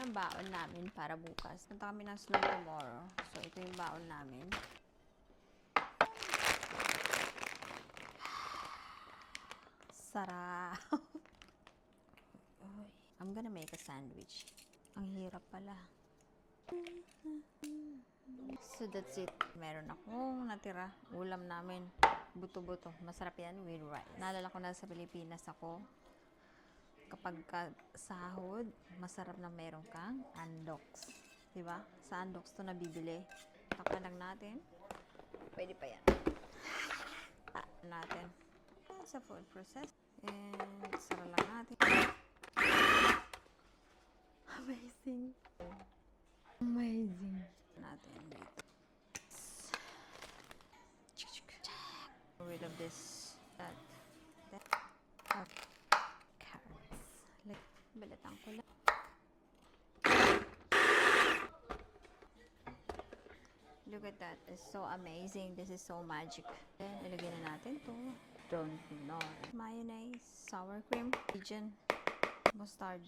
ang baon namin para bukas. Punta kami ng snow tomorrow. So, ito yung baon namin. Sarap! I'm gonna make a sandwich. Ang hirap pala. So, that's it. Meron akong natira. Ulam namin. Buto-buto. Masarap yan with rice. Naalala ko na sa Pilipinas ako. Kapag sahod, masarap na meron kang andoks. Diba? Sa andoks to nabibili. Takpan lang natin. Pwede pa yan. Natin. Sa food process. And sara lang natin. Amazing. Amazing. Natin dito. Get rid of this. That. Okay. Carrots. Like, balatan ko lang. Look at that. It's so amazing. This is so magic. Then, ilagay na natin to. Don't know. Mayonnaise, sour cream, Cajun, mustard.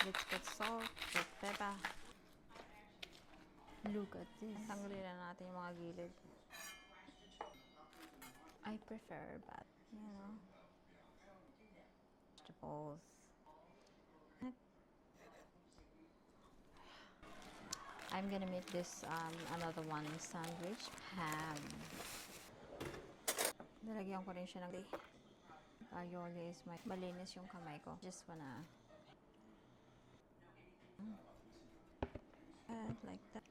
Let's put salt, red pepper. Look at this. Tanggalin na natin yung mga gilid. I prefer that, you know. Vegetables. I'm gonna make this another one sandwich. Ham. Nalagyan ko rin siya ng aioli is malinis yung kamay ko. Just wanna like that.